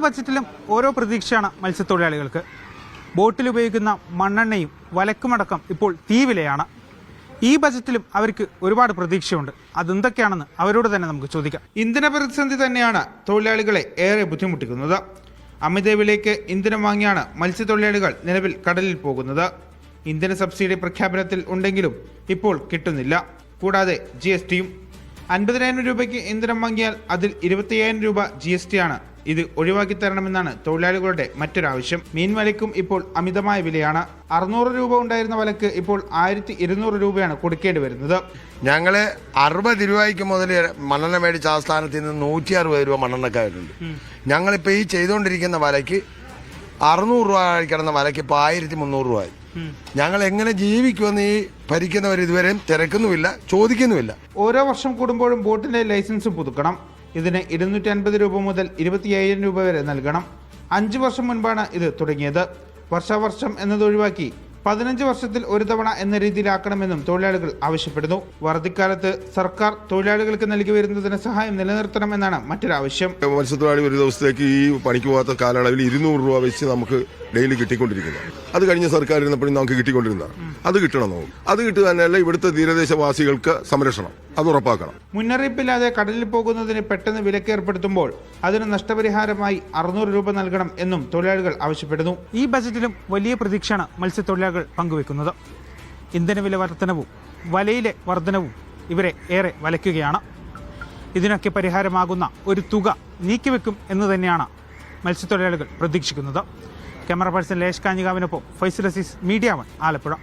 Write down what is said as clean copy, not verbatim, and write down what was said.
ബജറ്റിലും ഓരോ പ്രതീക്ഷയാണ് മത്സ്യത്തൊഴിലാളികൾക്ക്. ബോട്ടിൽ ഉപയോഗിക്കുന്ന മണ്ണെണ്ണയും വലക്കുമടക്കം ഇപ്പോൾ തീവിലയാണ്. ഈ ബജറ്റിലും അവർക്ക് ഒരുപാട് പ്രതീക്ഷയുണ്ട്. അതെന്തൊക്കെയാണെന്ന് അവരോട് തന്നെ നമുക്ക് ചോദിക്കാം. ഇന്ധന പ്രതിസന്ധി തന്നെയാണ് തൊഴിലാളികളെ ഏറെ ബുദ്ധിമുട്ടിക്കുന്നത്. അമിത വിലയ്ക്ക് ഇന്ധനം വാങ്ങിയാണ് മത്സ്യത്തൊഴിലാളികൾ നിലവിൽ കടലിൽ പോകുന്നത്. ഇന്ധന സബ്സിഡി പ്രഖ്യാപനത്തിൽ ഉണ്ടെങ്കിലും ഇപ്പോൾ കിട്ടുന്നില്ല. കൂടാതെ GSTയും 50,000 രൂപയ്ക്ക് ഇന്ധനം വാങ്ങിയാൽ അതിൽ 25,000 രൂപ GST ആണ്. ഇത് ഒഴിവാക്കി തരണമെന്നാണ് തൊഴിലാളികളുടെ മറ്റൊരാവശ്യം. മീൻ വലയ്ക്കും ഇപ്പോൾ അമിതമായ വിലയാണ്. 600 രൂപ ഉണ്ടായിരുന്ന വലക്ക് ഇപ്പോൾ 1200 രൂപയാണ് കൊടുക്കേണ്ടി വരുന്നത്. ഞങ്ങള് 60 രൂപയ്ക്ക് മുതൽ മണ്ണെണ്ണ മേടിച്ച ആ സ്ഥാനത്ത് നിന്ന് 160 രൂപ മണ്ണെണ്ണക്കാരുണ്ട്. ഞങ്ങളിപ്പോൾ ഈ ചെയ്തുകൊണ്ടിരിക്കുന്ന വലയ്ക്ക് 600 രൂപ കിടന്ന വലയ്ക്ക് ഇപ്പോൾ 1300 രൂപയായി. ഞങ്ങൾ എങ്ങനെ ജീവിക്കുമെന്ന് ഈ ഭരിക്കുന്നവർ ഇതുവരെയും തിരക്കുന്നുമില്ല, ചോദിക്കുന്നുമില്ല. ഓരോ വർഷം കൂടുമ്പോഴും ബോട്ടിന്റെ ലൈസൻസ് പുതുക്കണം. ഇതിന് 250 രൂപ മുതൽ 25,000 രൂപ വരെ നൽകണം. 5 വർഷം മുൻപാണ് ഇത് തുടങ്ങിയത്. വർഷാവർഷം എന്നത് ഒഴിവാക്കി 15 വർഷത്തിൽ ഒരു തവണ എന്ന രീതിയിലാക്കണമെന്നും തൊഴിലാളികൾ ആവശ്യപ്പെടുന്നു. വറുതിക്കാലത്ത് സർക്കാർ തൊഴിലാളികൾക്ക് നൽകി വരുന്ന ധനസഹായം നിലനിർത്തണമെന്നാണ് മറ്റൊരാവശ്യം. മത്സ്യത്തൊഴിലാളി ഒരു ദിവസത്തേക്ക് ഈ പണിക്ക് പോകാത്ത കാലയളവിൽ 200 രൂപ വെച്ച് നമുക്ക് ഡെയിലി കിട്ടിക്കൊണ്ടിരിക്കുന്നത്. അത് കഴിഞ്ഞ സർക്കാർ ഇരുന്നപ്പോഴും നമുക്ക് കിട്ടിക്കൊണ്ടിരുന്നതാണ്. അത് കിട്ടണം. നമുക്ക് അത് കിട്ടുക തന്നെയല്ല ഇവിടുത്തെ തീരദേശവാസികൾക്ക് സംരക്ഷണം അത് ഉറപ്പാക്കണം. മുന്നറിയിപ്പില്ലാതെ കടലിൽ പോകുന്നതിന് പെട്ടെന്ന് വിലക്ക് ഏർപ്പെടുത്തുമ്പോൾ അതിന് നഷ്ടപരിഹാരമായി 600 രൂപ നൽകണം എന്നും തൊഴിലാളികൾ ആവശ്യപ്പെടുന്നു. ഈ ബജറ്റിലും വലിയ പ്രതീക്ഷയാണ് മത്സ്യത്തൊഴിലാളികൾ പങ്കുവെക്കുന്നത്. ഇന്ധനവില വർധനവും വലയിലെ വർധനവും ഇവരെ ഏറെ വലയ്ക്കുകയാണ്. ഇതിനൊക്കെ പരിഹാരമാകുന്ന ഒരു തുക നീക്കിവെക്കും എന്ന് തന്നെയാണ് മത്സ്യത്തൊഴിലാളികൾ പ്രതീക്ഷിക്കുന്നത്. ക്യാമറ പേഴ്സൺ ലേഷ് കാഞ്ഞികാവിനൊപ്പം ഫൈസൽ അസീസ്, മീഡിയ 1, ആലപ്പുഴ.